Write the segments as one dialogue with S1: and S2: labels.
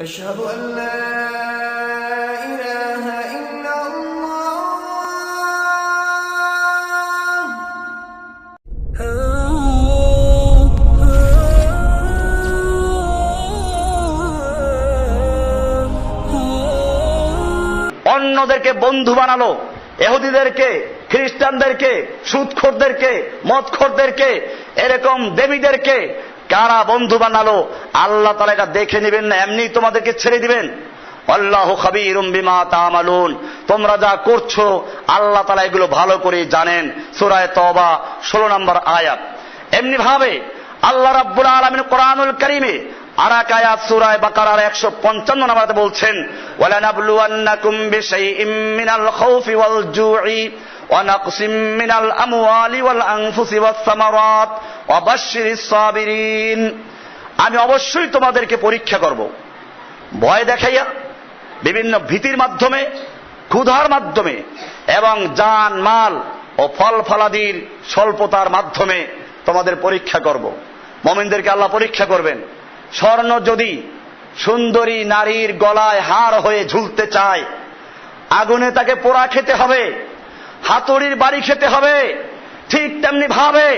S1: أشهد أن لا إله إلا
S2: অন্যদেরকে বন্ধু বানালো, ইহুদিদেরকে, খ্রিস্টানদেরকে, সুদখোরদেরকে, মদখোরদেরকে, এরকম দেবীদেরকে কারা বন্ধু বানালো? আল্লাহ তাআলা এটা দেখে নেবেন না, এমনি তোমাদেরকে ছেড়ে দিবেন। আল্লাহু খাবীরুম বিমা তা'মালুন, তোমরা যা করছো আল্লাহ তাআলা এগুলো ভালো করে জানেন। সূরা তওবা 16 নম্বর আয়াত। এমনি ভাবে আল্লাহ রাব্বুল আলামিন কোরআনুল কারীমে আর এক আয়াত সূরা বাকারার 155 নম্বরে বলছেন, ওয়ালা নাবলুওয়ান্নাকুম বিশাইইম মিনাল খাউফি ওয়াল জু'i ওয়া নাকসিম মিনাল আমওয়ালি ওয়াল আনফুসি ওয়াস সামারাত ওয়া বাশশিরিস সাবিরিন। আমি অবশ্যই তোমাদেরকে পরীক্ষা করব, ভয় দেখাইয়া, বিভিন্ন ভীতির মাধ্যমে, ক্ষুধার মাধ্যমে এবং জান মাল ও ফল ফলাদির স্বল্পতার মাধ্যমে তোমাদের পরীক্ষা করব। মুমিনদেরকে আল্লাহ পরীক্ষা করবেন। স্বর্ণ যদি সুন্দরী নারীর গলায় হার হয়ে ঝুলতে চায়, আগুনে তাকে পোড়া খেতে হবে, হাতুড়ির বাড়ি খেতে হবে। ঠিক তেমনি ভাবে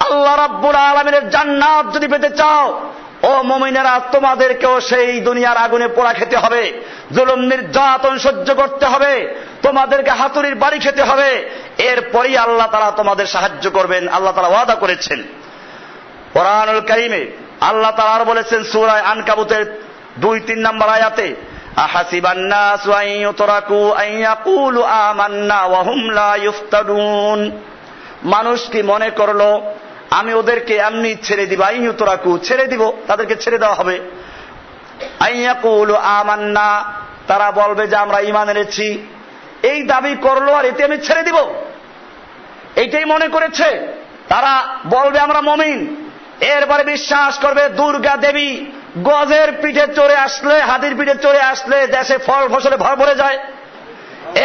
S2: আল্লাহ রাব্বুল আলামিনের জান্নাত যদি পেতে চাও, ও মুমিনেরা, তোমাদেরকেও সেই দুনিয়ার আগুনে পোড়া খেতে হবে, জুলুম নির্যাতন সহ্য করতে হবে, তোমাদেরকে হাতুড়ির বাড়ি খেতে হবে। এরপরই আল্লাহ তাআলা তোমাদের সাহায্য করবেন। আল্লাহ তাআলা ওয়াদা করেছেন কোরআনুল কারীমে। আল্লাহ তাআলা আর বলেছেন সূরা আনকাবুতের 2-3 নম্বর আয়াতে, আহাসিবান নাসু আন ইউতরাকু আন ইয়াকুলু আমান্না ওয়া হুম লা ইফতানুন। মানুষ কি মনে করলো আমি ওদেরকে এমনি ছেড়ে দিব? আন ইউতরাকু, ছেড়ে দিব, তাদেরকে ছেড়ে দেওয়া হবে। আন ইয়াকুলু আমান্না, তারা বলবে যে আমরা ঈমান এনেছি, এই দাবি করলো আর এতে আমি ছেড়ে দিব, এইটাই মনে করেছে। তারা বলবে আমরা মুমিন, এরপরে বিশ্বাস করবে দুর্গা দেবী গজের পিঠে চড়ে আসলে, হাতির পিঠে চড়ে আসলে দেশে ফল ফসলে ভর ভরে যায়।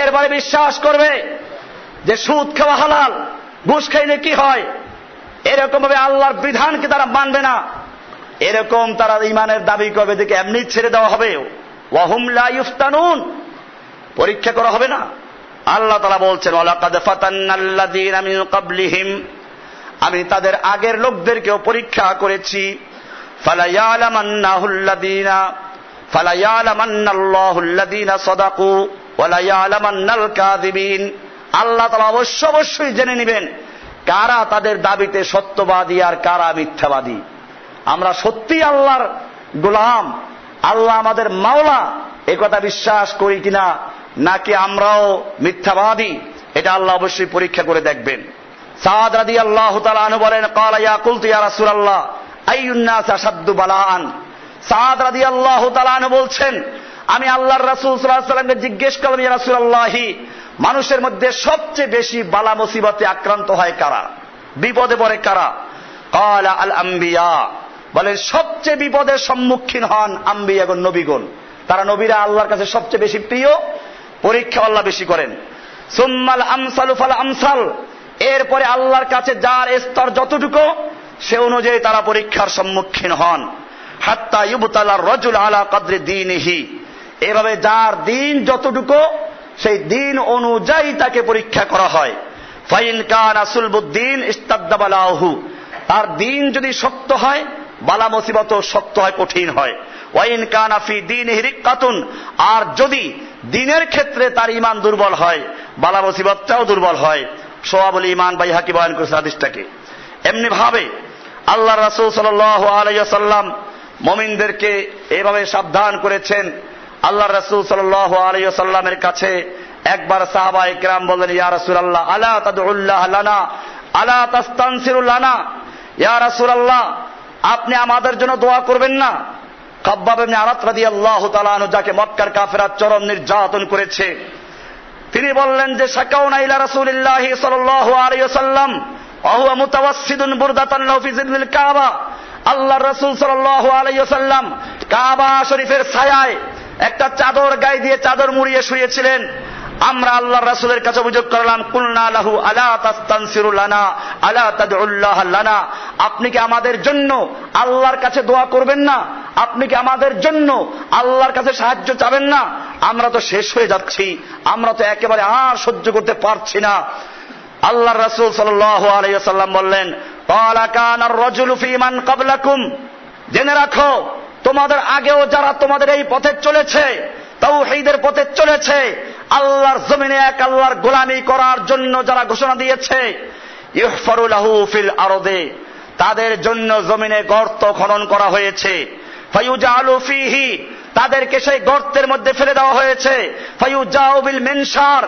S2: এরপরে বিশ্বাস করবে যে সুদ খাওয়া হালাল, ঘুষ খাইলে কি হয়। এরকম ভাবে আল্লাহর বিধানকে তারা মানবে না। এরকম তারা ঈমানের দাবি করবে, দেখে এমনি ছেড়ে দেওয়া হবে। ওয়া হুম লা ইফতানুন, পরীক্ষা করা হবে না। আল্লাহ তাআলা বলছেন, ওয়ালাকাদ ফাতান্নাল্লাযীনা মিন ক্বাবলিহিম, আমি তাদের আগের লোকদেরকেও পরীক্ষা করেছি। ফালায়ালামান্নাল্লাহুল্লাযীনা সাদাকু ওয়া লায়ালামান্নাল কাযিবিন। আল্লাহ তাআলা অবশ্যই জেনে নেবেন কারা তাদের দাবিতে সত্যবাদী আর কারা মিথ্যাবাদী। আমরা সত্যি আল্লাহর গোলাম, আল্লাহ আমাদের মাওলা, এ কথা বিশ্বাস করি কিনা, নাকি আমরাও মিথ্যাবাদী, এটা আল্লাহ অবশ্যই পরীক্ষা করে দেখবেন। সাদ রাদিয়াল্লাহু তাআলা আনহু বলেন, ক্বালা ইয়া কুলতু ইয়া রাসূলুল্লাহ আইয়ুন নাস আশাদ্দু বালাআন। সাদ রাদিয়াল্লাহু তাআলা আনহু বলছেন, আমি আল্লাহর রাসূল সাল্লাল্লাহু আলাইহি ওয়াসাল্লামকে জিজ্ঞেস করলাম, ইয়া রাসূলুল্লাহ, মানুষের মধ্যে সবচেয়ে বেশি বালা মুসিবতে আক্রান্ত হয় কারা, বিপদে পড়ে কারা? ক্বালা আল আম্বিয়া, বলেন সবচেয়ে বিপদের সম্মুখীন হন আম্বিয়াগণ, নবীগণ। তারা নবীরা আল্লাহর কাছে সবচেয়ে বেশি প্রিয়, পরীক্ষা আল্লাহ বেশি করেন। সুম্মাল আমসালু ফাল আমসাল, এরপরে আল্লাহর কাছে যার স্তর যতটুকু সে অনুযায়ী তারা পরীক্ষার সম্মুখীন হন। হাত্তা ইউবতালার রাজুল আলা কদরি দীনিহি, এভাবে যার দিন যতটুকু সেই দিন অনুযায়ী তাকে পরীক্ষা করা হয়। ফাইন কানা সুলবুদ্দিন ইস্তাদ্দা বালাহু, তার দিন যদি শক্ত হয় বালা মুসিবত শক্ত হয়, কঠিন হয়। ওয়াইন কানা ফি দীনিহি রিক্কাতুন, আর যদি দিনের ক্ষেত্রে তার ঈমান দুর্বল হয় বালা মুসিবতটাও দুর্বল হয়। সোয়াবুল ঈমান বাইহাকি বয়ান করেছে হাদিসটাকে। এমনি ভাবে আল্লাহ রাসূল সাল্লাল্লাহু আলাইহি ওয়াসাল্লাম মুমিনদেরকে এভাবে সাবধান করেছেন। আল্লাহ রাসূল সাল্লাল্লাহু আলাইহি ওয়াসাল্লামের কাছে একবার সাহাবায়ে কেরাম বললেন, ইয়া রাসূলুল্লাহ আলা তাদউল্লাহ লানা আলা তাস্তানসিরু লানা, ইয়া রাসূলুল্লাহ আপনি আমাদের জন্য দোয়া করবেন না? খাব্বাব ইবনে আরাত রাদিয়াল্লাহু তাআলা আনহু, যাকে মক্কার কাফেররা চরম নির্যাতন করেছে, তিনি বললেন যে শাকাউনা ইলা রাসূলিল্লাহি সাল্লাল্লাহু আলাইহি ওয়াসাল্লাম ওয়া হুয়া মুতাওয়াসসিদুন বুরদাতান লাহু ফি জিল্লিল কাবা। আল্লাহর রাসূল সাল্লাল্লাহু আলাইহি ওয়াসাল্লাম কাবা শরীফের ছায়ায় একটা চাদর গায়ে দিয়ে চাদর মুড়িয়ে শুয়েছিলেন। আমরা আল্লাহর রাসূলের কাছে অভিযোগ করলাম, কুলনা লাহু আলা তাস্তানসিরু লানা আলা তাদউল্লাহ লানা, আপনি কি আমাদের জন্য আল্লাহর কাছে দোয়া করবেন না? আপনি কি আমাদের জন্য আল্লাহর কাছে সাহায্য চাবেন না? আমরা তো শেষ হয়ে যাচ্ছি, আমরা তো একেবারে আর সহ্য করতে পারছি না। আল্লাহর রাসূল সাল্লাল্লাহু আলাইহি ওয়াসাল্লাম বললেন, ক্বালা কানার রাজুলু ফী মান ক্বাবলাকুম, জেনে রাখো তোমাদের আগেও যারা তোমাদের এই পথে চলেছে, তাওহীদের পথে চলেছে, আল্লাহর জমিনে এক আল্লাহর গোলামি করার জন্য যারা ঘোষণা দিয়েছে, ইউহফারু লাহু ফিল আরদে, তাদের জন্য জমিনে গর্ত খনন করা হয়েছে, ফায়ুজালু ফীহি, তাদেরকে সেই গর্তের মধ্যে ফেলে দেওয়া হয়েছে, ফায়ুজাউ বিল মিনশার,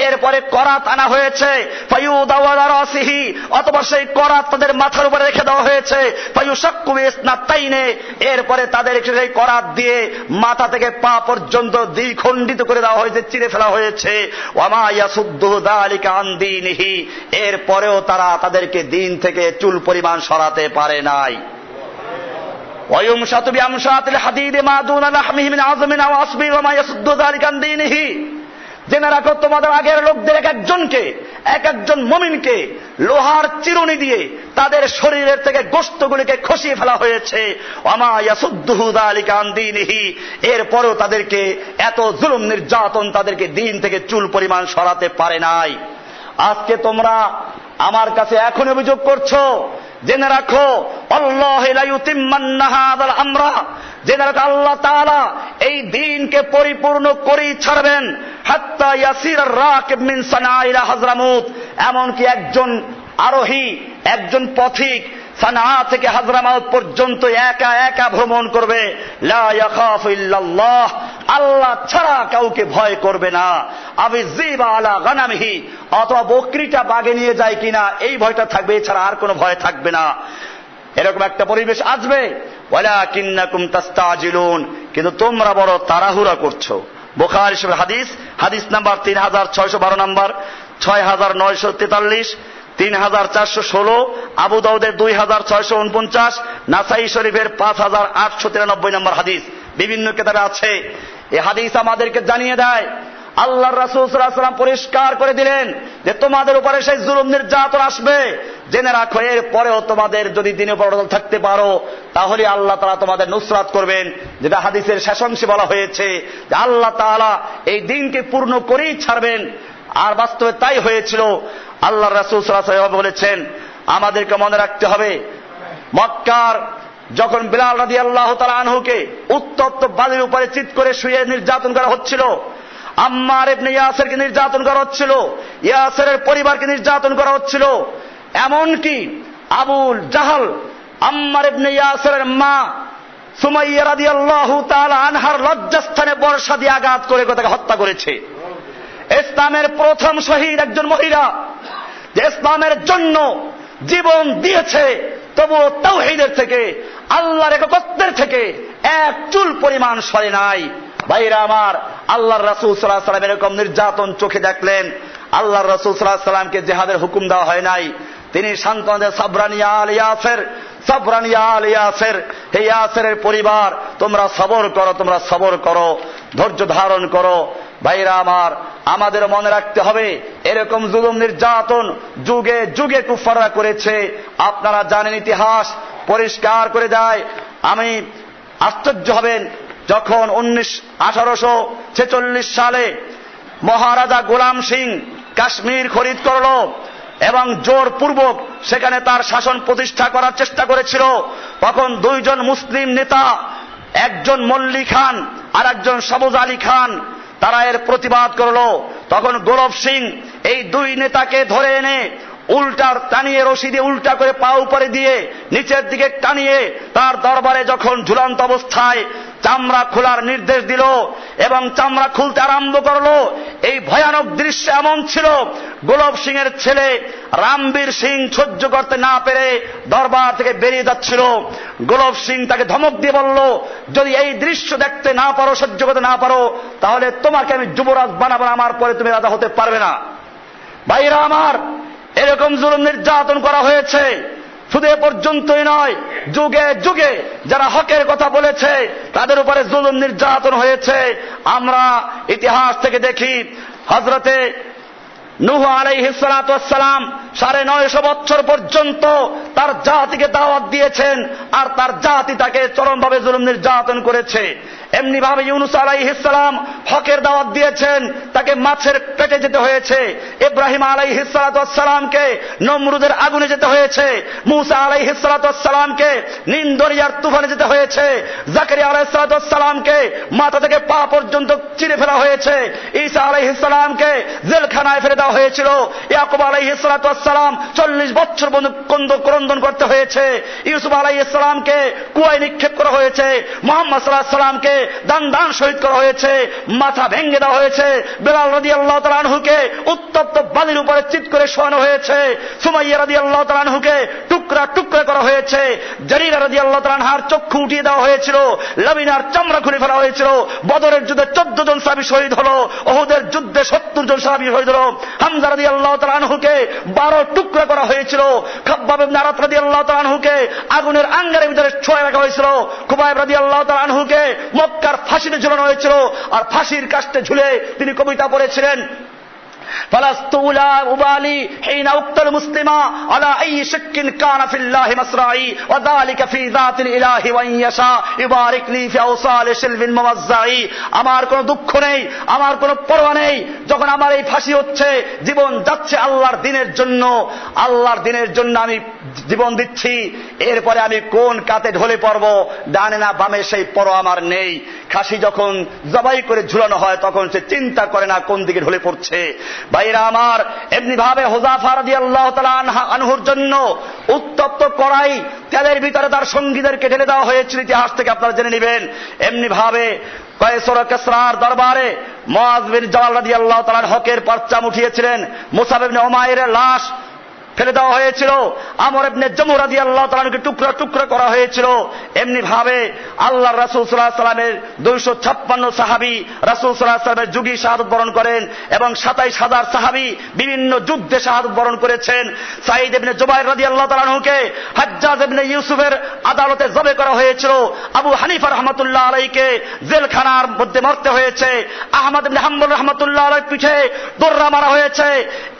S2: এরপরে করাত আনা হয়েছে, ফায়ুদাউ আলা রাসিহি, অথবা সেই করাত তাদের মাথার উপরে রেখে দেওয়া হয়েছে, ফায়ুশাক্কু বিসনাতাইনে, এরপরে তাদেরকে সেই করাত দিয়ে মাথা থেকে পা পর্যন্ত দ্বিখণ্ডিত করে দেওয়া হয়েছে, চিরে ফেলা হয়েছে। ওয়ামা ইয়াসুদ্দু যালিকা আন দীনিহি, এরপরেও তারা তাদেরকে দিন থেকে চুল পরিমাণ সরাতে পারে নাই। ওয়ায়ুমশাতু বিআমশাতিল হাদীদ মা দুনা লাহমিহি মিন আযমিন ওয়া আসবি ওয়া মা ইয়াসুদ্দু যালিকা আন দীনিহি, জেনে রাখো তোমাদের আগের লোকদের এক একজন মুমিনকে লোহার চিরুনি দিয়ে তাদের শরীরের থেকে গোশতগুলিকে খসিয়ে ফেলা হয়েছে। ওয়া মা ইয়াসুদ্দু যালিকা আন দীনিহি, এরপরও তাদেরকে এত জুলুম নির্যাতন তাদেরকে দিন থেকে চুল পরিমাণ সরাতে পারে নাই। আজকে তোমরা আমার কাছে এখন অভিযোগ করছো, জেনে রাখো আল্লাহু লা ইউতিম্মান্না হাযাল আমরা, জেনে রাখো আল্লাহ তাআলা এই দ্বীনকে পরিপূর্ণ করেই ছাড়বেন। হাত্তা ইয়াসির রাকিব মিন সানা ইলা হাজরামুত, এমনকি একজন আরোহী, একজন পথিক সানা থেকে হাজরামাউত পর্যন্ত একা একা ভ্রমণ করবে। লা ইয়াখাফু ইল্লাল্লাহ, আল্লাহ ছাড়া কাউকে ভয় করবে না। আবিযিবা আলা গানামিহি, অথবা বকরিটা বাগে নিয়ে যায় কিনা এই ভয়টা থাকবে, এছাড়া আর কোনো ভয় থাকবে না। এরকম একটা পরিবেশ আসবে। ওয়ালাকিন্নাকুম তাস্তাজিলুন, কিন্তু তোমরা বড় তাড়াহুড়া করছো। বুখারী শরীফের হাদিস নাম্বার 3612 নাম্বার, 6943, 3416, আবু দাউদের 2649, নাসাই শরীফের 5893 নম্বর হাদিস, বিভিন্ন কিতাবে আছে। এই হাদিস আমাদেরকে জানিয়ে দেয়, আল্লাহর রাসূল সাল্লাল্লাহু আলাইহি ওয়াসাল্লাম পরিষ্কার করে দিলেন যে তোমাদের উপরে সেই জুলুম নির্যাতন আসবে। জেনে রাখো এর পরেও তোমাদের যদি দিনে উপর অটল থাকতে পারো, তাহলে আল্লাহ তাআলা তোমাদের নুসরাত করবেন, যেটা হাদিসের শেষ অংশে বলা হয়েছে যে আল্লাহ তাআলা এই দ্বীনকে পূর্ণ করেই ছাড়বেন। আর বাস্তবে তাই হয়েছিল। আল্লাহর রাসূল সাল্লাল্লাহু আলাইহি ওয়াসাল্লাম বলেছেন, আমাদেরকে মনে রাখতে হবে, মক্কার যখন বিলাল রাদিয়াল্লাহু তাআলা আনহুকে উত্তপ্ত বালির উপরে চিৎ করে শুয়ে নির্যাতন করা হচ্ছিল, আম্মার ইবনে ইয়াসিরকে নির্যাতন করা হচ্ছিল, ইয়াসিরের পরিবারকে নির্যাতন করা হচ্ছিল, এমনকি আবুল জাহাল আম্মার ইবনে ইয়াসিরের মা সুমাইয়া রাদিয়াল্লাহু তাআলা আনহার লজ্জাস্থানে বর্ষা দিয়ে আঘাত করে তাকে হত্যা করেছে। ইসলামের প্রথম শহীদ একজন মহিলা, যে ইসলামের জন্য জীবন দিয়েছে, তবুও তাওহীদের থেকে, আল্লাহর একত্বের থেকে এক চুল পরিমাণ সরে নাই। ভাইরা আমার, আল্লাহর রাসূল সাল্লাল্লাহু আলাইহি ওয়াসাল্লাম এরকম নির্যাতন চোখে দেখলেন। আল্লাহর রাসূল সাল্লাল্লাহু আলাইহি ওয়াসাল্লামকে জিহাদের হুকুম দেওয়া হয় নাই। তিনি সান্ত্বনা সাবরানিয়া আল ইয়াসির, সাবরানিয়া আল ইয়াসির, হে ইয়াসিরের পরিবার, তোমরা সবর করো, ধৈর্য ধারণ করো। ভাইরা আমার, আমাদের মনে রাখতে হবে এরকম জুলুম নির্যাতন যুগে যুগে কুফাররা করেছে। আপনারা জানেন, ইতিহাস পরিষ্কার করে দেয়। আমি আশ্চর্য হবেন, যখন 1846 সালে মহারাজা গোলাম সিং কাশ্মীর খরিদ করল এবং জোরপূর্বক সেখানে তার শাসন প্রতিষ্ঠা করার চেষ্টা করেছিল, তখন দুইজন মুসলিম নেতা, একজন মল্লি খান আর একজন সবুজ আলী খান, তারা এর প্রতিবাদ করল। তখন গোলাম সিং এই দুই নেতাকে ধরে এনে উল্টার টানিয়ে, রশি দিয়ে উল্টা করে পা উপরে দিয়ে নিচের দিকে টানিয়ে তার দরবারে যখন ঝুলন্ত অবস্থায় চামড়া খোলার নির্দেশ দিল এবং চামড়া খুলতে আরম্ভ করলো, এই ভয়ানক দৃশ্য এমন ছিল, গোলাম সিং এর ছেলে রামবীর সিং সহ্য করতে না পেরে দরবার থেকে বেরিয়ে যাচ্ছিল। গোলাম সিং তাকে ধমক দিয়ে বলল, যদি এই দৃশ্য দেখতে না পারো, সহ্য করতে না পারো, তাহলে তোমাকে আমি যুবরাজ বানাবো, আমার পরে তুমি রাজা হতে পারবে না। ভাইরা আমার, এরকম জুলুম নির্যাতন করা হয়েছে। শুধু এ পর্যন্তই নয়, যুগে যুগে যারা হকের কথা বলেছে তাদের উপরে জুলুম নির্যাতন হয়েছে। আমরা ইতিহাস থেকে দেখি, হযরতে নূহ আলাইহিস সালাতু ওয়াস সালাম 950 বছর পর্যন্ত তার জাতিকে দাওয়াত দিয়েছেন, আর তার জাতি তাকে চরমভাবে জুলুম নির্যাতন করেছে। এমনি ভাবে ইউনূস আলাইহিস সালাম হকের দাওয়াত দিয়েছেন, তাকে মাছের পেটে যেতে হয়েছে। ইব্রাহিম আলাইহিস সালাতু ওয়াস সালামকে নমরুদের আগুনে যেতে হয়েছে। মূসা আলাইহিস সালাতু ওয়াস সালামকে নীল দরিয়ার তুফানে যেতে হয়েছে। জাকারিয়া আলাইহিস সালাতু ওয়াস সালামকে মাথা থেকে পা পর্যন্ত চিরে ফেলা হয়েছে। ঈসা আলাইহিস সালামকে জেলখানায় ফেলে দেওয়া হয়েছিল। ইয়াকুব আলাইহিস সালাতু ওয়াস সালাম 40 বছর পর্যন্ত ক্রন্দন করতে হয়েছে। ইউসুফ আলাইহিস সালামকে কুয়ায় নিক্ষেপ করা হয়েছে। মুহাম্মদ সাল্লাল্লাহু আলাইহি সাল্লামকে দান শহীদ করা হয়েছে, মাথা ভেঙে দেওয়া হয়েছে। বেলাল রাদিয়াল্লাহু তাআলা আনহুকে উত্তপ্ত বালির উপরে চিৎ করে শোয়ানো হয়েছে। সুমাইয়া রাদিয়াল্লাহু তাআলা আনহুকে টুকরা টুকরা করা হয়েছে। জারিরা রাদিয়াল্লাহু তাআলা আনহার চক্ষু উঠিয়ে দেওয়া হয়েছিল। লাবিনার চামড়া খুলে ফেলা হয়েছিল। বদরের যুদ্ধে 14 জন সাহাবী শহীদ হলো। উহুদের যুদ্ধে 70 জন সাহাবী শহীদ হলো। হামজা রাদিয়াল্লাহু তাআলা আনহুকে 12 টুকরা করা হয়েছিল। খাব্বাব ইবনে আরাত রাদিয়াল্লাহু তাআলা আনহুকে আগুনের আঙ্গারের ভিতরে ছোঁয়া রাখা হয়েছিল। খুবাইব রাদিয়াল্লাহু তাআলা আনহুকে মক্কার ফাঁসিতে ঝুলানো হয়েছিল, আর ফাঁসির কাস্টে ঝুলে তিনি কবিতা পড়েছিলেন, ফালাস্তু লা উবালি হিনা উক্তাল মুসলিমা আলা আই শাক্কিন কানা ফিল্লাহি মাসরাই ওয়া যালিকা ফি যাতিল ইলাহি ওয়া ইয়াশা ইবারিক লি ফি আওসাল শিলবিন মুওয়াজ্জাই। আমার কোনো দুঃখ নেই, আমার কোনো পরোয়া নেই, যখন আমার এই ফাঁসি হচ্ছে, জীবন যাচ্ছে আল্লাহর দ্বীনের জন্য, আল্লাহর দ্বীনের জন্য আমি জীবন দিচ্ছি। এরপরে আমি কোন কাতে ঢলে পড়ব, ডানে না বামে, সেই পরোয়া আমার নেই। খাসি যখন জবাই করে ঝুলানো হয় তখন সে চিন্তা করে না কোন দিকে ঢলে পড়ছে। ভাইরা আমার, এমনি ভাবে হুযায়ফা রাদিয়াল্লাহু তাআলা আনহুর জন্য উত্তপ্ত কড়াই তেলের ভিতরে তার সঙ্গীদেরকে ঢেলে দেওয়া হয়েছিল, ইতিহাস থেকে আপনারা জেনে নেবেন। এমনি ভাবে কয়সর কিসরার দরবারে মুআয বিন জাবাল রাদিয়াল্লাহু তাআলা হকের পরচম উঠিয়েছিলেন। মুসাব ইবনে উমাইরের লাশ ফেলে দেওয়া হয়েছিল। আমর ইবনে জামুহ রাদিয়াল্লাহু তাআলাকে টুকরা টুকরা করা হয়েছিল। এমনি ভাবে আল্লাহর রাসূল সাল্লাল্লাহু আলাইহি ওয়াসাল্লামের 256 সাহাবী রাসূল সাল্লাল্লাহু আলাইহি ওয়াসাল্লামের যুগে শাহাদাত বরণ করেন, এবং 27000 সাহাবী বিভিন্ন যুদ্ধে শাহাদাত বরণ করেছেন। সাঈদ ইবনে জুবাইর রাদিয়াল্লাহু তাআলা আনহুকে হাজ্জাজ ইবনে ইউসুফের আদালতে জবে করা হয়েছিল। আবু হানিফা রাহমাতুল্লাহ আলাইহিকে জেলখানার মধ্যে মরতে হয়েছে। আহমদ ইবনে হাম্বল রাহমাতুল্লাহ আলাইহির পিঠে দোররা মারা হয়েছে।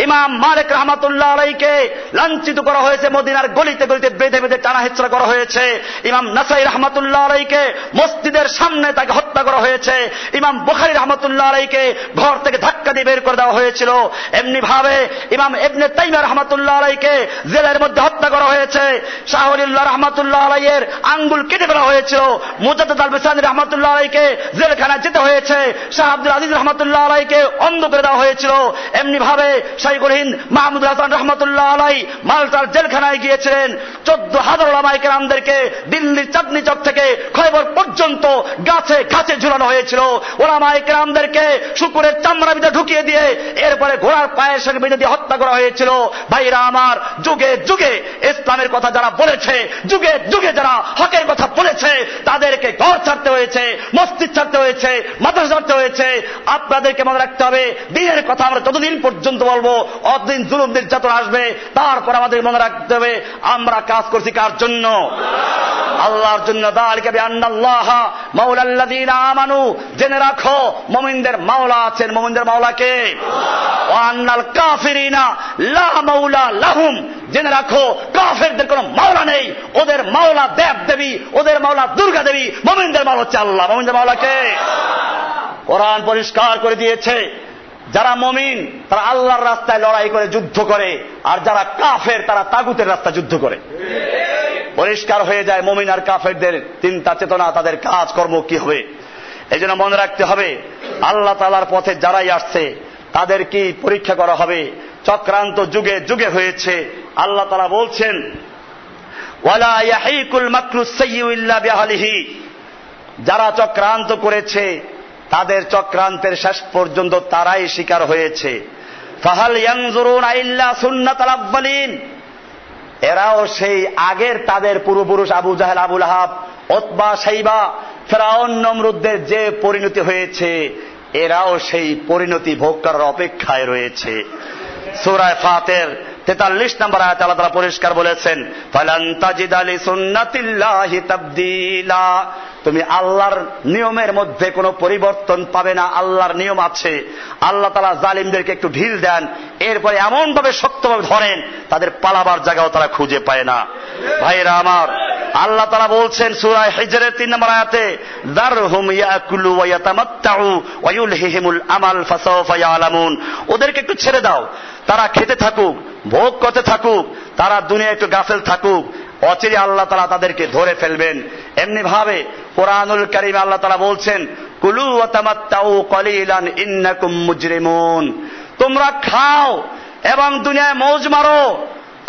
S2: ইমাম মালিক রাহমাতুল্লাহ আলাইহিকে লাঞ্ছিত করা হয়েছে, মদিনার গলিতে গলিতে বেঁধে বেঁধে টানা হেঁচড়া করা হয়েছে। ইমাম নাসাই রাহমাতুল্লাহ আলাইহিকে মসজিদের সামনে তাকে হত্যা করা হয়েছে। ইমাম বুখারী রাহমাতুল্লাহ আলাইহিকে ঘর থেকে ধাক্কা দিয়ে বের করে দেওয়া হয়েছিল। এমনি ভাবে ইমাম ইবনে তাইমিয়া রাহমাতুল্লাহ আলাইহিকে জেলের মধ্যে হত্যা করা হয়েছে। শাহ ওয়ালিউল্লাহ রাহমাতুল্লাহ আলাইহির আঙ্গুল কেটে ফেলা হয়েছিল। মুজাদ্দিদ আল বিসানি রাহমাতুল্লাহ আলাইহিকে জেলখানায় যেতে হয়েছে। শাহ আব্দুল আজিজ রাহমাতুল্লাহ আলাইহিকে অন্ধ করে দেওয়া হয়েছিল। এমনি ভাবে শাইখুল হিন্দ মাহমুদ হাসান রাহমাতুল্লাহ আলাইহি মালটার জেলখানায় গিয়েছিলেন। 14,000 উলামায়ে কেরামদেরকে দিল্লির চাঁদনী চক থেকে খয়বর পর্যন্ত গাছে গাছে ঝুলানো হয়েছিল। উলামায়ে কেরামদেরকে শুকুরের চামড়া ভিতরে ঢুকিয়ে দিয়ে এরপরে ঘোড়ার পায়ের সঙ্গে বেঁধে দিয়ে হত্যা করা হয়েছিল। ভাইরা আমার, যুগে যুগে ইসলামের কথা যারা বলেছে, যুগে যুগে যারা হকের কথা বলেছে, তাদেরকে ঘর ছাড়তে হয়েছে, মসজিদ ছাড়তে হয়েছে, মাদ্রাসা ছাড়তে হয়েছে। আপনাদেরকে মনে রাখতে হবে, দ্বীনের কথা আমরা যতদিন পর্যন্ত বলবো অতদিন জুলুম নির্যাতন আসবে। তারপর আমাদের মনে রাখতে হবে আমরা কাজ করছি কার জন্য? আল্লাহর জন্য। যালিকা বিআন্নাল্লাহা মাওলাল্লাযীনা আমানু, জেনে রাখো মুমিনদের মাওলা আছেন। মুমিনদের মাওলা কে? ওয়া আন্নাল কাফিরিনা লা মাওলা লাহুম, জেনে রাখো কাফেরদের কোনো মাওলা নেই। ওদের মাওলা দেব দেবী, ওদের মাওলা দুর্গা দেবী। মুমিনদের মাওলা হচ্ছে আল্লাহ। মুমিনদের মাওলা কে? কোরআন পরিষ্কার করে দিয়েছে, যারা মুমিন তারা আল্লাহর রাস্তায় লড়াই করে যুদ্ধ করে, আর যারা কাফের তারা তাগুতের রাস্তায় যুদ্ধ করে। পরিষ্কার হয়ে যায় মুমিন আর কাফেরদের চিন্তা চেতনা, তাদের কাজকর্ম কি হবে। এই জন্য মনে রাখতে হবে, আল্লাহ তাআলার পথে যারাই আসছে তাদের কি পরীক্ষা করা হবে। চক্রান্ত যুগে যুগে হয়েছে। আল্লাহ তাআলা বলছেন, ওয়ালা ইয়াহিকুল মাকরুস সাইয়্যু ইল্লা বিআহলিহি, যারা চক্রান্ত করেছে তাদের চক্রান্তের শেষ পর্যন্ত তারাই শিকার হয়েছে। ফাহাল ইয়ানজুরুনা ইল্লা সুন্নাতাল আউয়ালিন, এরাও সেই আগের তাদের পূর্বপুরুষ আবু জাহেল, আবু লাহাব, উতবা, শাইবা, ফিরআউন, নমরুদদের যে পরিণতি হয়েছে, এরাও সেই পরিণতি ভোগ করার অপেক্ষায় রয়েছে। সূরা ফাতির 43 নম্বর আয়াতে আল্লাহ তাআলা পরিষ্কার বলেছেন, ফালান তাজিদা লিসুন্নাতিল্লাহি তাবদীলা, তুমি আল্লাহর নিয়মের মধ্যে কোনো পরিবর্তন পাবে না। আল্লাহর নিয়ম আছে, আল্লাহ তাআলা জালিমদেরকে একটু ঢিল দেন, এরপরে এমন ভাবে শক্তভাবে ধরেন তাদের পালাবার জায়গাও তারা খুঁজে পায় না। ভাইরা আমার, আল্লাহ তাআলা বলছেন সূরা হিজরের 3 নম্বর আয়াতে, যারহুম ইয়াকুলু ওয়া ইয়াতামাত্তাউ ওয়া ইউলহিহিমুল আমাল ফাসাওফা ইয়ালামুন। ওদেরকে একটু ছেড়ে দাও, তারা খেতে থাকুক, ভোগ করতে থাকুক, তারা দুনিয়ায় একটু গাফেল থাকুক, অচিরে আল্লাহ তাআলা তাদেরকে ধরে ফেলবেন। এমনি ভাবে কোরআনুল কারীমে আল্লাহ তাআলা বলছেন, কুলু ওয়া তামাত্তাউ কলিলান ইন্নাকুম মুজরিমুন। তোমরা খাও এবং দুনিয়ায় মৌজ মারো,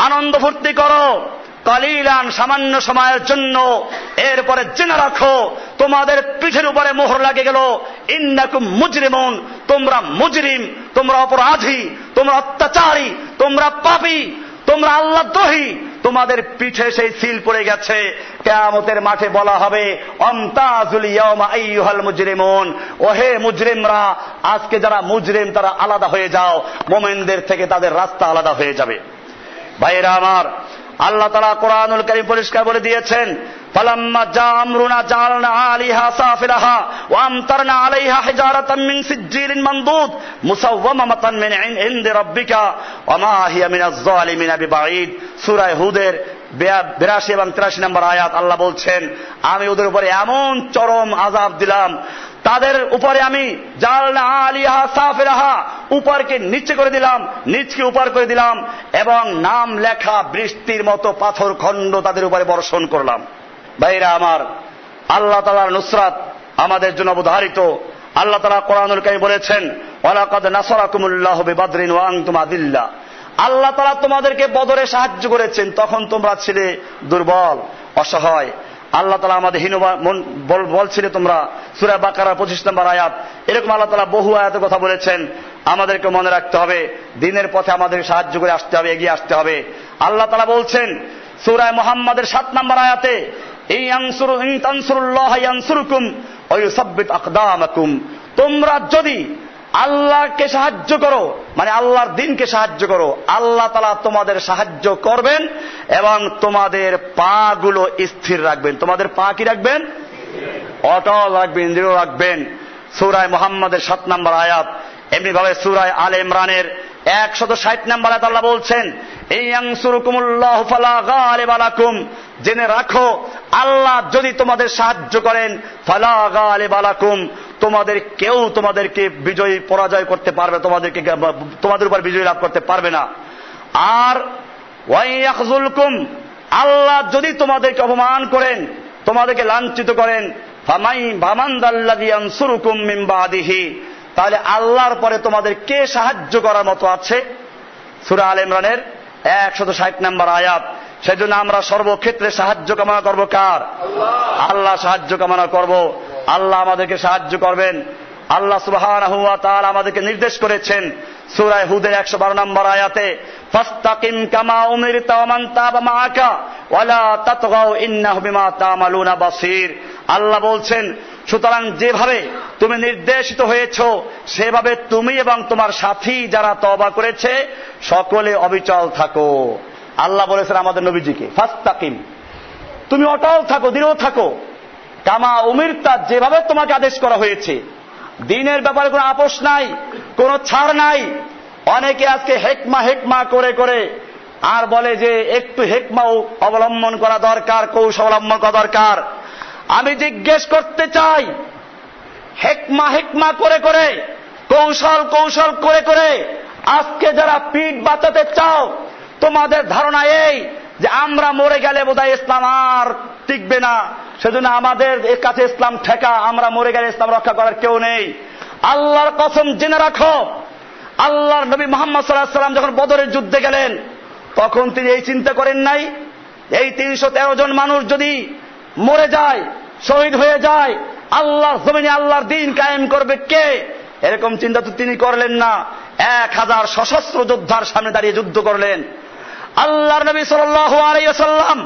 S2: আনন্দ ফুর্তি করো, কলিলান সামান্য সময়ের জন্য, এরপরে জেনে রাখো তোমাদের পিঠের উপরে মোহর লাগে গেল, ইন্নাকুম মুজরিমুন, তোমরা মুজরিম, তোমরা অপরাধী, তোমরা অত্যাচারী, তোমরা পাপী, তোমরা আল্লাহদ্রোহী, তোমাদের পিঠে সেই সিল পড়ে গেছে। কিয়ামতের মাঠে বলা হবে, আমতাজুল ইয়াওমা আইয়ুহাল মুজরিমুন, ওহে মুজরিমরা, আজকে যারা মুজরিম তারা আলাদা হয়ে যাও, মুমিনদের থেকে তাদের রাস্তা আলাদা হয়ে যাবে। ভাইরা আমার, আল্লাহ তাআলা কোরআনুল কারীম পরিষ্কার বলে দিয়েছেন, ফালাম্মা জা আমরুনা জাআলনা আলিহা সাফিলাহা ওয়া আমতারনা আলাইহা হিজারাতাম মিন সিজ্জিলিন মানদুদ মুসাওয়ামাতান মিন ইনদি রাব্বিকা ওয়া মা হিয়া মিনাজ যালিমিনা বিবাঈদ। সূরা হুদের 82 এবং 83 নম্বর আয়াত আল্লাহ বলছেন, আমি ওদের উপরে এমন চরম আযাব দিলাম, তাদের উপরে আমি জাআলনা আলিহা সাফিলাহা, উপরকে নিচে করে দিলাম, নিচকে উপর করে দিলাম, এবং নাম লেখা বৃষ্টির মতো পাথর খণ্ড তাদের উপরে বর্ষণ করলাম। ভাইরা আমার, আল্লাহ তাআলার নুসরাত আমাদের জন্য অবধারিত। আল্লাহ তাআলা কোরআনুল কারীম বলেছেন, ওয়ালাকাদ নাসারাকুমুল্লাহু বিবাদরিন ওয়া আনতুম আদিল্লা। আল্লাহ তাআলা তোমাদেরকে বদরে সাহায্য করেছেন, তখন তোমরা ছিলে দুর্বল, অসহায়। আল্লাহ তাআলা আমাদের বলছিল তোমরা, সূরা বাকারার 25 নম্বর আয়াত। এরকম আল্লাহ তাআলা বহু আয়াতের কথা বলেছেন। আমাদেরকে মনে রাখতে হবে, দ্বীনের পথে আমাদের সাহায্য করে আসতে হবে, এগিয়ে আসতে হবে। আল্লাহ তাআলা বলছেন সূরা মুহাম্মাদের 7 নম্বর আয়াতে, ইন তানসুরুল্লাহ ইয়ানসুরকুম ওয়া ইউসাব্বিত আকদামাকুম। তোমরা যদি আল্লাহকে সাহায্য করো, মানে আল্লাহর দ্বীনকে সাহায্য করো, আল্লাহ তাআলা তোমাদের সাহায্য করবেন এবং তোমাদের পা গুলো স্থির রাখবেন। তোমাদের পা কি রাখবেন? অটল রাখবেন, দৃঢ় রাখবেন। সূরা মুহাম্মাদের 7 নম্বর আয়াত। এমনি ভাবে সূরা আলে ইমরানের 160 নম্বর আয়াত আল্লাহ বলছেন, ইয়ানসুরকুমুল্লাহু ফালা গালিবা লাকুম। জেনে রাখো, আল্লাহ যদি তোমাদের সাহায্য করেন, ফালা গালিবা লাকুম, তোমাদের কেউ তোমাদেরকে বিজয়ী পরাজয় করতে পারবে, তোমাদের উপর বিজয় লাভ করতে পারবে না। আর ওয়াইয়াখযুলকুম, আল্লাহ যদি তোমাদেরকে অপমান করেন, তোমাদেরকে লাঞ্ছিত করেন, ফামান দাল্লাযী ইয়ানসুরুকুম মিন বাদিহি, তাহলে আল্লাহর পরে তোমাদের কে সাহায্য করার মতো আছে? সূরা আলে ইমরানের 160 নম্বর আয়াত। সেজন্য আমরা সর্বক্ষেত্রে সাহায্য কামনা করব কার? আল্লাহ সাহায্য কামনা করব। আল্লাহ আমাদেরকে সাহায্য করবেন। আল্লাহ সুবহানাহু ওয়া তাআলা আমাদেরকে নির্দেশ করেছেন সূরা হুদের 112 নম্বর আয়াতে, ফাস্তাকিম কামা উমিরতা ওয়া মান তাবা মাআকা ওয়া লা তাতগাউ ইন্নাহু বিমা তা'মালুনা বাসীর। আল্লাহ বলছেন, সুতরাং যেভাবে তুমি নির্দেশিত হয়েছো সেভাবে তুমি এবং তোমার সাথী যারা তওবা করেছে সকলে অবিচল থাকো। আল্লাহ বলেছেন আমাদের নবীজিকে, ফাস্তাকিম, তুমি অটল থাকো, দৃঢ় থাকো, কামা উমিরতা, যেভাবে তোমাকে আদেশ করা হয়েছে। দ্বীনের ব্যাপারে কোনো আপোষ নাই, কোনো ছাড় নাই। অনেকে আজকে হেকমা করে করে আর বলে যে একটু হেকমাও অবলম্বন করা দরকার, কৌশল অবলম্বন করা দরকার। আমি জিজ্ঞেস করতে চাই, হেকমা করে করে, কৌশল করে করে আজকে যারা পিঠ বাঁচাতে চাও, তোমাদের ধারণা এই যে আমরা মরে গেলে বোধহয় ইসলাম আর টিকবে না, সেজন্য আমাদের কাছে ইসলাম ঠেকা, আমরা মরে গেলে ইসলাম রক্ষা করার কেউ নেই। আল্লাহর কসম, জেনে রাখো, আল্লাহর নবী মুহাম্মদ সাল্লাল্লাহু আলাইহি ওয়াসাল্লাম যখন বদরের যুদ্ধে গেলেন, তখন তিনি এই চিন্তা করেন নাই, এই 313 জন মানুষ যদি মরে যায়, শহীদ হয়ে যায়, আল্লাহর জমিনে আল্লাহর দ্বীন কায়েম করবে কে? এরকম চিন্তা তো তিনি করলেন না। 1000 সশস্ত্র যোদ্ধার সামনে দাঁড়িয়ে যুদ্ধ করলেন। আল্লাহর নবী সাল্লাল্লাহু আলাইহি ওয়াসাল্লাম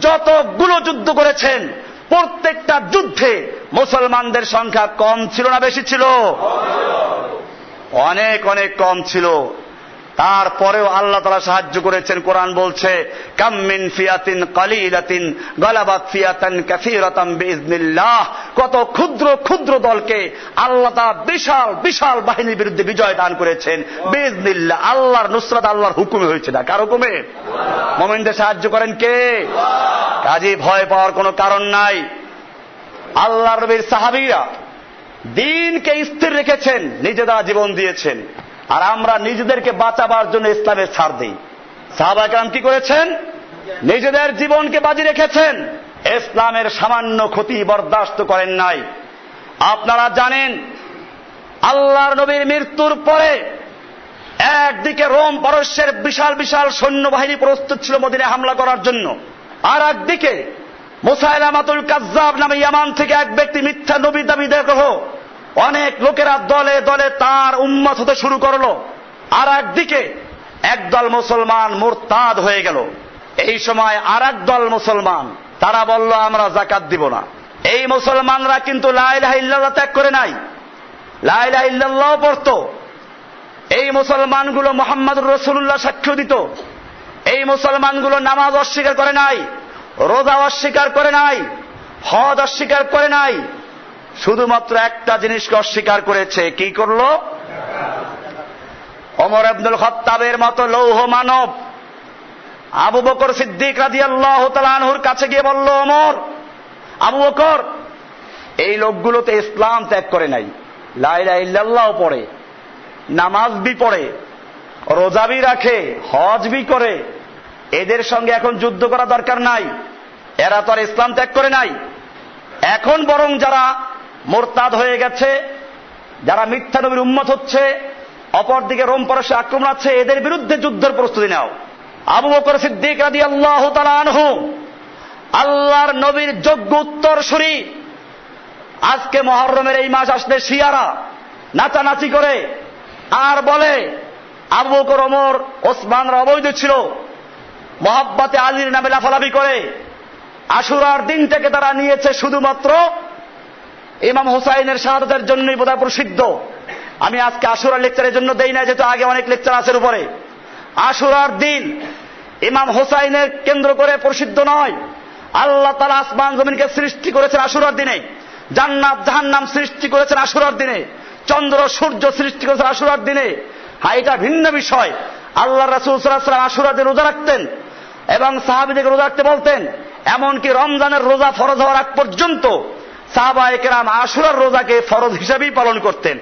S2: যতগুলো যুদ্ধ করেছেন, প্রত্যেকটা যুদ্ধে মুসলমানদের সংখ্যা কম ছিল না বেশি ছিল? অনেক কম ছিল। তারপরেও আল্লাহ তাআলা সাহায্য করেছেন। কোরআন বলছে কাম মিন ফিয়াতিন কালিলাতিন গালাবাত ফিয়াতান কাসীরাতান বিইজনিল্লাহ, কত ক্ষুদ্র ক্ষুদ্র দলকে আল্লাহ তাআলা বিশাল বিশাল বাহিনীর বিরুদ্ধে বিজয় দান করেছেন বিইজনিল্লাহ। আল্লাহর নুসরাত আল্লাহর হুকুমে হয়েছে, না কার হুকুমে। মুমিনদের সাহায্য করেন কে? কাজে ভয় পাওয়ার কোনো কারণ নাই। আল্লাহর নবীর সাহাবীরা দ্বীনকে স্থির রেখেছেন, নিজেরা জীবন দিয়েছেন, আর আমরা নিজেদেরকে বাঁচাবার জন্য ইসলামের ছাড় দিই। সাহাবায়ে কেরাম কি করেছেন? নিজেদের জীবনকে বাজি রেখেছেন, ইসলামের সামান্য ক্ষতি বরদাস্ত করেন নাই। আপনারা জানেন আল্লাহর নবীর মৃত্যুর পরে একদিকে রোম পারস্যের বিশাল বিশাল সৈন্যবাহিনী প্রস্তুত ছিল মদিনায় হামলা করার জন্য, আর একদিকে মুসাইলামাতুল কাজ্জাব নামে ইয়ামান থেকে এক ব্যক্তি মিথ্যা নবী দাবি দেখো, অনেক লোকেরা দলে দলে তার উম্মত হতে শুরু করলো। আর একদিকে একদল মুসলমান মুরতাদ হয়ে গেল। এই সময় আর একদল মুসলমান তারা বলল আমরা যাকাত দিব না। এই মুসলমানরা কিন্তু লা ইলাহা ইল্লাল্লাহ ত্যাগ করে নাই, লা ইলাহা ইল্লাল্লাহ পড়তো। এই মুসলমানগুলো মুহাম্মদুর রাসূলুল্লাহ সাক্ষ্য দিত। এই মুসলমানগুলো নামাজ অস্বীকার করে নাই, রোজা অস্বীকার করে নাই, হজ অস্বীকার করে নাই, শুধুমাত্র একটা জিনিসকে অস্বীকার করেছে। কি করলো? ওমর ইবনুল খাত্তাবের মতো লৌহ মানব আবু বকর সিদ্দিক রাদিয়াল্লাহু তাআলা আনহুর কাছে গিয়ে বলল, ওমর, আবু বকর, এই লোকগুলো তো ইসলাম ত্যাগ করে নাই, লা ইলাহা ইল্লাল্লাহ পড়ে, নামাজ বি পড়ে, রোজা বি রাখে, হজ বি করে, এদের সঙ্গে এখন যুদ্ধ করা দরকার নাই, এরা তো আর ইসলাম ত্যাগ করে নাই। এখন বরং যারা মুরতাদ হয়ে গেছে, যারা মিথ্যা নবীর উম্মত হচ্ছে, অপরদিকে রোম পারস্য আক্রমণ আছে, এদের বিরুদ্ধে যুদ্ধের প্রস্তুতি নাও। আবু বকর সিদ্দিক রাদিয়াল্লাহু তাআলা আনহু আল্লাহর নবীর যোগ্য উত্তরসূরি। আজকে মুহররমের এই মাস আসলে শিয়ারা নাচানাচি করে আর বলে আবু বকর, ওমর, ওসমানরা অবৈধ ছিল, মহব্বতে আলীর নামে লাফালাফি করে। আশুরার দিনটাকে তারা নিয়েছে শুধুমাত্র ইমাম হুসাইনের শাহাদাতের জন্যই বোধহয় প্রসিদ্ধ। আমি আজকে আশুরার লেকচারের জন্য দেই না, যেহেতু আগে অনেক লেকচার আছে উপরে। আশুরার দিন ইমাম হুসাইনের কেন্দ্র করে প্রসিদ্ধ নয়। আল্লাহ তাআলা আসমান জমিনকে সৃষ্টি করেছেন আশুরার দিনে, জান্নাত জাহান্নাম সৃষ্টি করেছেন আশুরার দিনে, চন্দ্র সূর্য সৃষ্টি করেছেন আশুরার দিনে। হ্যাঁ, এটা ভিন্ন বিষয়। আল্লাহ রাসূল সাল্লাল্লাহু আলাইহি ওয়াসাল্লাম আশুরার দিন রোজা রাখতেন এবং সাহাবীদেরকে রোজা রাখতে বলতেন। এমনকি রমজানের রোজা ফরজ হওয়ার আগ পর্যন্ত সাহাবায়ে কেরাম আশুরার রোজাকে ফরজ হিসেবেই পালন করতেন।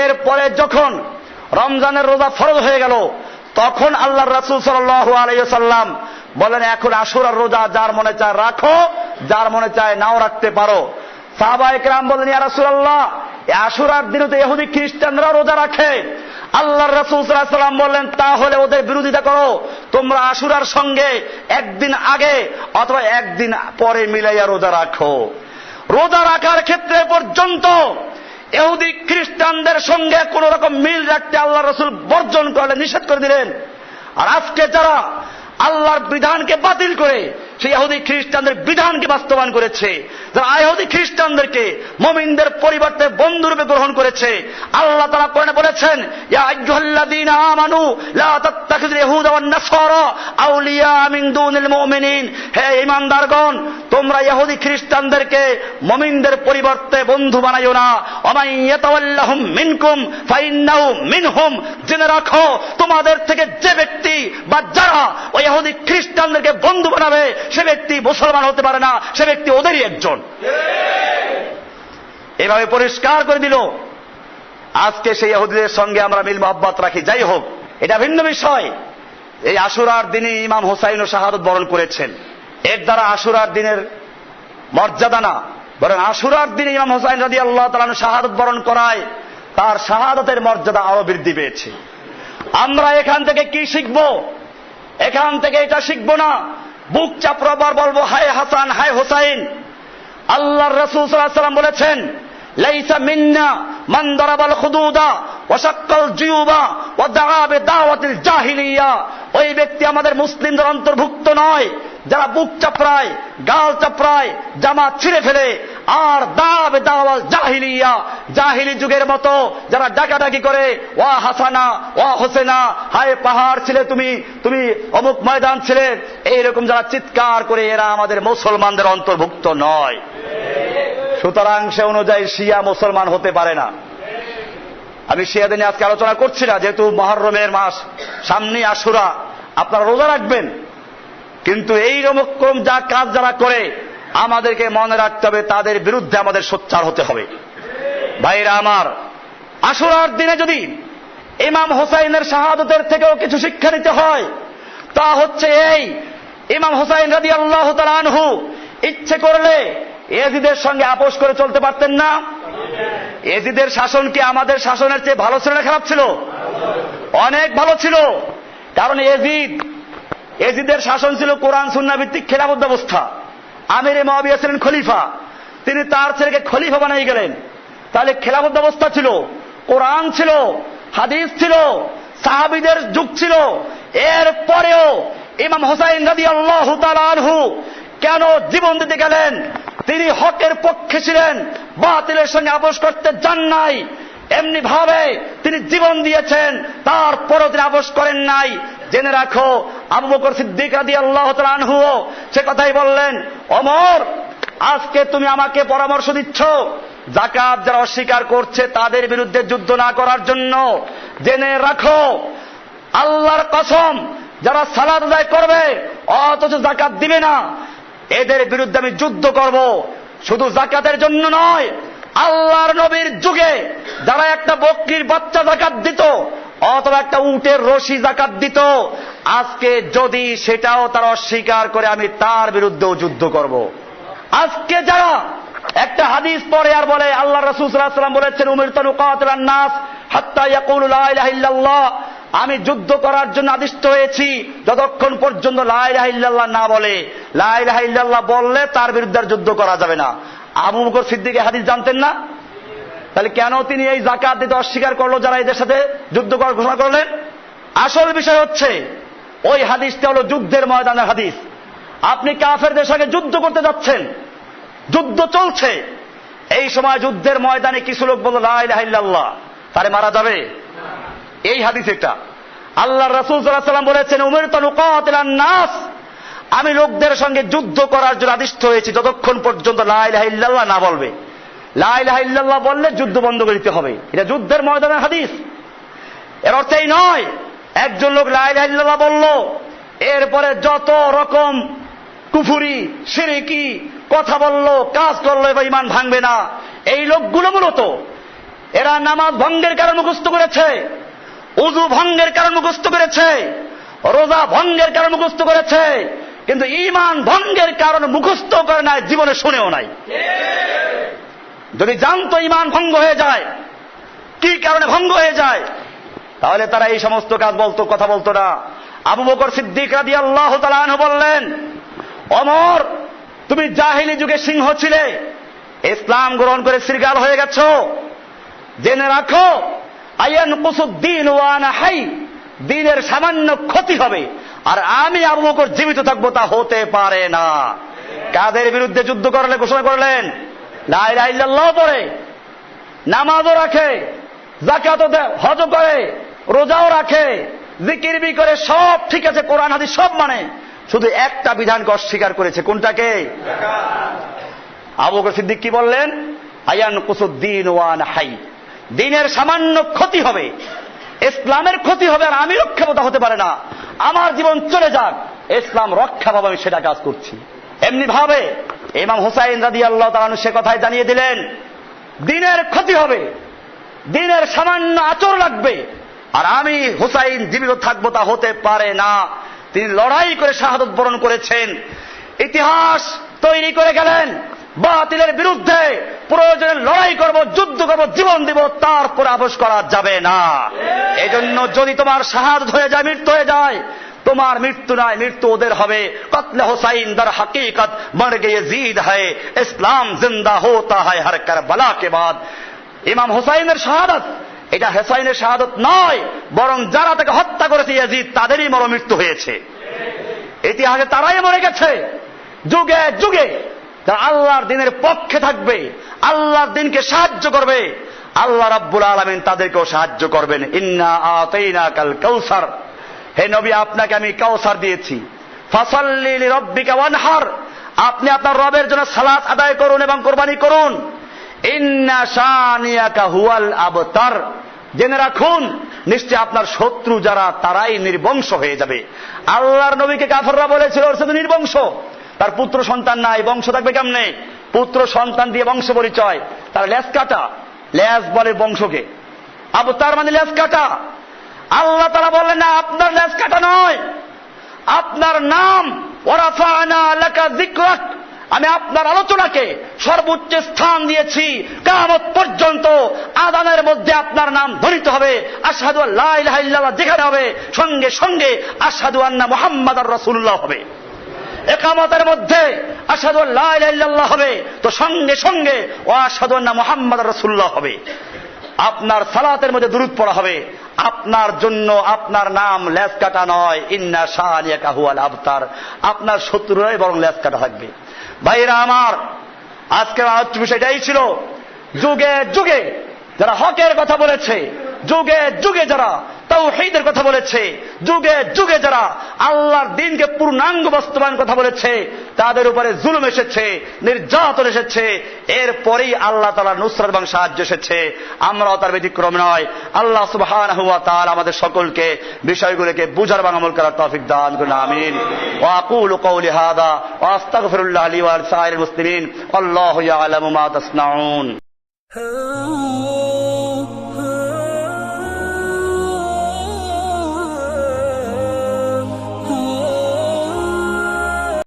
S2: এরপরে যখন রমজানের রোজা ফরজ হয়ে গেল, তখন আল্লাহর রাসূল সাল্লাল্লাহু আলাইহি ওয়াসাল্লাম বলেন, এখন আশুরার রোজা যার মনে চায় রাখো, যার মনে চায় নাও রাখতে পারো। সাহাবায়ে কেরাম বলেন, ইয়া রাসূলুল্লাহ, আশুরার দিনে তো ইহুদি খ্রিস্টানরা রোজা রাখে। আল্লাহর রাসূল সাল্লাল্লাহু আলাইহি ওয়াসাল্লাম বললেন, তাহলে ওদের বিরোধিতা করো, তোমরা আশুরার সঙ্গে একদিন আগে অথবা একদিন পরে মিলাইয়া রোজা রাখো। রোজা রাখার ক্ষেত্রে পর্যন্ত ইহুদি খ্রিস্টানদের সঙ্গে কোন রকম মিল রাখতে আল্লাহ রাসূল বর্জন করলেন, নিষেধ করে দিলেন। আর আজকে যারা আল্লাহর বিধানকে বাতিল করে সেই ইহুদি খ্রিস্টানদের বিধানকে বাস্তবায়ন করেছে, যারা ইহুদি খ্রিস্টানদেরকে মুমিনদের পরিবর্তে বন্ধুরূপে গ্রহণ করেছে, আল্লাহ তাআলা কোরআনে বলেছেন, ইয়া আইয়ুহাল্লাযীনা আমানু লা তাত্তাখিযুল ইয়াহুদা ওয়ান নাসারা আউলিয়া মিন দুনিল মুমিনিন। হে ঈমানদারগণ, তোমরা ইহুদি খ্রিস্টানদেরকে মুমিনদের পরিবর্তে বন্ধু বানাইও না। ওমান ইয়াতাওয়াল্লাহুম মিনকুম ফাইন্নাহু মিনহুম। জেনে রাখো, তোমাদের থেকে যে ব্যক্তি বা যারা ওই ইহুদি খ্রিস্টানদেরকে বন্ধু বানাবে, সে ব্যক্তি মুসলমান হতে পারে না, সে ব্যক্তি ওদেরই একজন। এভাবে পরিষ্কার করে দিল। আজকে সেই ইহুদিদের সঙ্গে আমরা মিল মহব্বত রাখি, যাই হোক, এটা ভিন্ন বিষয়। এই আশুরার দিনে ইমাম হুসাইনও শাহাদাত বরণ করেছেন। এর দ্বারা আশুরার দিনের মর্যাদা না, বরং আশুরার দিনে ইমাম হুসাইন রাদিয়াল্লাহু তাআলা আনহু শাহাদাত বরণ করায় তার শাহাদাতের মর্যাদা আরো বৃদ্ধি পেয়েছে। আমরা এখান থেকে কি শিখবো? এখান থেকে এটা শিখবো না বুক চাপড়াবার বলবো হায় হাসান হায় হুসাইন। আল্লাহর রাসূল সাল্লাল্লাহু আলাইহি ওয়াসাল্লাম বলেছেন, লাইসা মিন্না মান দারাবাল খুদুদা ওয়া শাক্কাল জিয়ুবা ওয়া দাআ বিদাওয়াতিল জাহিলিয়া। ওই ব্যক্তি আমাদের মুসলিমদের অন্তর্ভুক্ত নয় যারা বুক চাপড়ায়, গাল চাপড়ায়, জামা ছিঁড়ে ফেলে আর দাবে দাওয়াল জাহিলিয়া, জাহিলি যুগের মতো যারা ডাকাডাকি করে ওয়া হাসানা ওয়া হোসেনা, হায় পাহাড় ছিলে তুমি, তুমি অমুক ময়দান ছিলে, এইরকম যারা চিৎকার করে, এরা আমাদের মুসলমানদের অন্তর্ভুক্ত নয়। সুতরাং সে অনুযায়ী শিয়া মুসলমান হতে পারে না। আমি শিয়াদের নিয়ে আজকে আলোচনা করছি না, যেহেতু মুহররমের মাস সামনে, আশুরা, আপনারা রোজা রাখবেন, কিন্তু এইরকম যা কাজ যারা করে আমাদেরকে মনে রাখতে হবে, তাদের বিরুদ্ধে আমাদের সোচ্চার হতে হবে। ভাইরা আমার, আশুরার দিনে যদি ইমাম হোসাইনের শাহাদতের থেকেও কিছু শিক্ষা নিতে হয়, তা হচ্ছে এই, ইমাম হোসাইন রাদিয়াল্লাহু তাআলা আনহু ইচ্ছে করলে এজিদের সঙ্গে আপোষ করে চলতে পারতেন না? এজিদের শাসন কি আমাদের শাসনের চেয়ে ভালো ছিল না খারাপ ছিল? অনেক ভালো ছিল। কারণ এজিদের শাসন ছিল কোরআন সুন্নাহ ভিত্তিক খেলাফত ব্যবস্থা। আমিরে মুআবিয়া ছিলেন খলিফা, তিনি তার ছেলেকে খলিফা বানিয়ে গেলেন। তাহলে খেলাফত ব্যবস্থা ছিল, কোরআন ছিল, হাদিস ছিল, সাহাবীদের যুগ ছিল। এরপরেও ইমাম হোসাইন রাদিয়াল্লাহু তাআলা আনহু কেন জীবন দিতে গেলেন? তিনি হকের পক্ষে ছিলেন, বাতিলের সঙ্গে আপোষ করতে যান নাই। এমনি ভাবে তিনি জীবন দিয়েছেন, তারপরও তিনি আপোষ করেন নাই। জেনে রাখো, আবু বকর সিদ্দিক রাদিয়াল্লাহু তাআলা আনহু সে কথাই বললেন, ওমর, আজকে তুমি আমাকে পরামর্শ দিচ্ছ যাকাত যারা অস্বীকার করছে তাদের বিরুদ্ধে যুদ্ধ না করার জন্য। জেনে রাখো, আল্লাহর কসম, যারা সালাত আদায় করবে অথচ যাকাত দিবে না, এদের বিরুদ্ধে আমি যুদ্ধ করব। শুধু যাকাতের জন্য নয়, আল্লাহর নবীর যুগে যারা একটা বকরির বাচ্চা যাকাত দিত অথবা একটা উটের রশি যাকাত দিত, আজকে যদি সেটাও তারা অস্বীকার করে, আমি তার বিরুদ্ধেও যুদ্ধ করব। আজকে যারা একটা হাদিস পড়ে আর বলে আল্লাহ রাসূল সাল্লাল্লাহু আলাইহি ওয়াসাল্লাম বলেছেন, উমিরতু আন নাস হাত্তা ইয়াকুলু লা ইলাহা ইল্লাল্লাহ, আমি যুদ্ধ করার জন্য আদিষ্ট হয়েছি যতক্ষণ পর্যন্ত লা ইলাহা ইল্লাল্লাহ না বলে। লা ইলাহা ইল্লাল্লাহ বললে তার বিরুদ্ধে যুদ্ধ করা যাবে না। আবু বকর সিদ্দিক হাদিস জানতেন না? তাহলে কেন তিনি এই যাকাত দিতে অস্বীকার করলো যারা এদের সাথে যুদ্ধ করার ঘোষণা করলেন? আসল বিষয় হচ্ছে, ওই হাদিসটা হলো যুদ্ধের ময়দানের হাদিস। আপনি কাফেরদের সঙ্গে যুদ্ধ করতে যাচ্ছেন, যুদ্ধ চলছে, এই সময় যুদ্ধের ময়দানে কিছু লোক বলল লা ইলাহা ইল্লাল্লাহ, তারে মারা যাবে? এই হাদিস এটা। আল্লাহ রাসূল সাল্লাল্লাহু আলাইহি ওয়াসাল্লাম বলেছেন, উমিরতু আন উকাতিলা নাস, আমি লোকদের সঙ্গে যুদ্ধ করার জন্য আদিষ্ট হয়েছি যতক্ষণ পর্যন্ত লা ইলাহা ইল্লাল্লাহ না বলবে। লা ইলাহা ইল্লাল্লাহ বললে যুদ্ধ বন্ধ করে দিতে হবে। এটা যুদ্ধের ময়দানের হাদিস। এর অর্থ এই নয় একজন লোক লা ইলাহা ইল্লাল্লাহ বলল, এরপরে যত রকম কুফরি শিরকি কথা বলল, কাজ করলো, এবার ঈমান ভাঙবে না। এই লোকগুলো মূলত এরা নামাজ ভঙ্গের কারণ মুখস্থ করেছে, উযু ভঙ্গের কারণ মুখস্থ করেছে, রোজা ভঙ্গের কারণ মুখস্থ করেছে, কিন্তু ঈমান ভঙ্গের কারণ মুখস্থ করে নাই, জীবনে শুনেও নাই। যদি জানতো ঈমান ভঙ্গ হয়ে যায়, কি কারণে ভঙ্গ হয়ে যায়, তাহলে তারা এই সমস্ত কাজ বলতো, কথা বলতো না। আবু বকর সিদ্দিক রাদিয়াল্লাহু তাআলা আনহু বললেন, ওমর, তুমি জাহিলি যুগে সিংহ ছিলে, ইসলাম গ্রহণ করে শৃগাল হয়ে গেছো। জেনে রাখো, আয়ানকুসুদ্দীন ওয়া আনা হাই, দ্বীনের সামান্য ক্ষতি হবে আর আমি আবু বকর জীবিত থাকবো, তা হতে পারে না। কাদের বিরুদ্ধে যুদ্ধ করলে ঘোষণা করলেন? লা ইলাহা ইল্লাল্লাহ পড়ে, নামাজও রাখে, যাকাতও দেয়, হজও করে, রোজাও রাখে, জিকির বি করে, সব ঠিক আছে, কোরআন হাদিস সব মানে, শুধু একটা বিধানকে অস্বীকার করেছে। কোনটাকে? আবু বকর সিদ্দিক কি বললেন? আয়ানকুসুদ্দীন ওয়া আনা হাই, দ্বীনের সামান্য ক্ষতি হবে, ইসলামের ক্ষতি হবে, আর আমি রক্ষা পাবো, হতে পারে না। আমার জীবন চলে যাক, ইসলাম রক্ষা পাবো, আমি সেটা কাজ করছি। এমনি ভাবে ইমাম হুসাইন রাদিয়াল্লাহু তাআলা আনহু সে কথাই জানিয়ে দিলেন, দ্বীনের ক্ষতি হবে, দ্বীনের সামান্য আচর লাগবে, আর আমি হুসাইন জীবিত থাকবো, তা হতে পারে না। তিনি লড়াই করে শাহাদত বরণ করেছেন, ইতিহাস তৈরি করে গেলেন, বাতিলের বিরুদ্ধে প্রয়োজনে লড়াই করব, যুদ্ধ করব, জীবন দিব, তারপর আপোষ করা যাবে না। এই জন্য যদি তোমার শাহাদত হয়ে যায়, মৃত্যু হয়ে যায়, তোমার মৃত্যু নয়, মৃত্যু ওদের হবে। কতলে হুসাইন দর হकीकत मर गए यजीद है, ইসলাম জিন্দা होता है हर करबला के बाद। ইমাম হুসাইনের শাহাদত, এটা হুসাইনের শাহাদত নয়, বরং যারা তাকে হত্যা করেছে ইয়াজিদ, তাদেরই মৃত্যু হয়েছে। ইতিহাসে তারাই মরে গেছে, যুগে যুগে যারা আল্লাহর দিনের পক্ষে থাকবে, আল্লাহর দিনকে সাহায্য করবে, আল্লাহ রাব্বুল আলামিন তাদেরকেও সাহায্য করবেন। ইন্না আতাইনাকাল কাউসার, হে নবী আপনাকে আমি কাউসার দিয়েছি। ফাসাল্লি লিরাব্বিকা ওয়ানহার, আপনি আপনার রবের জন্য সালাত আদায় করুন এবং কোরবানি করুন। ইন্না শানিয়াকা হুয়াল আবতার, জেনে রাখুন নিশ্চয় আপনার শত্রু যারা তারাই নির্বংশ হয়ে যাবে। আল্লাহর নবীকে কাফেররা বলেছিল ওর শুধু নির্বংশ, তার পুত্র সন্তান নাই, বংশ থাকবে কেমনে? পুত্র সন্তান দিয়ে বংশ পরিচয়, তার লেজ কাটা, লেজ বলে বংশকে, আবতার মানে লেজ কাটা। আল্লাহ তাআলা বললেন না, আপনার লেজ কাটা নয়, আপনার নাম ওয়ারাফা'না লাকা যিকরাক, আমি আপনার আলোচনাকে সর্বোচ্চ স্থান দিয়েছি। কিয়ামত পর্যন্ত আযানের মধ্যে আপনার নাম ধ্বনিত হবে, আশহাদু আল্লা ইলাহা ইল্লাল্লাহ যেখানে হবে সঙ্গে সঙ্গে আশহাদু আন্না মুহাম্মাদার রাসূলুল্লাহ হবে। ইকামতের মধ্যে আশহাদু আল্লা ইলাহা ইল্লাল্লাহ হবে তো সঙ্গে সঙ্গে ওয়া আশহাদু আন্না মুহাম্মাদার রাসূলুল্লাহ হবে। আপনার সালাতের মধ্যে দুরূদ পড়া হবে। আপনার জন্য আপনার নাম লেজ কাটা নয়, ইন্না শানিয়াকা হুয়াল আবতার, আপনার শত্রুরাই বরং লেজ কাটা থাকবে। ভাইরা আমার, আজকের আলোচ্য বিষয় এটাই ছিল। যুগে যুগে যারা হকের কথা বলেছে, যুগে যুগে যারা তাওহীদের কথা বলেছে, যুগে যুগে যারা আল্লাহর দ্বীনকে পূর্ণাঙ্গ বাস্তবায়ন কথা বলেছে, তাদের উপরে জুলুম এসেছে, নির্যাতন এসেছে, এরপরেই আল্লাহ তাআলার নুসরত এবং সাহায্য এসেছে। আমরাও তার ব্যতিক্রম নয়। আল্লাহ সুবহানাহু ওয়া তাআলা আমাদের সকলকে বিষয়গুলোকে বুঝার এবং আমল করার তৌফিক দান করুন, আমিন। ওয়া আকুলু কওলি হাযা ওয়া আস্তাগফিরুল্লাহ লি ওয়া লিসাইরিল মুসলিমিন। আল্লাহু ইয়ালামু মা তাসনাউন।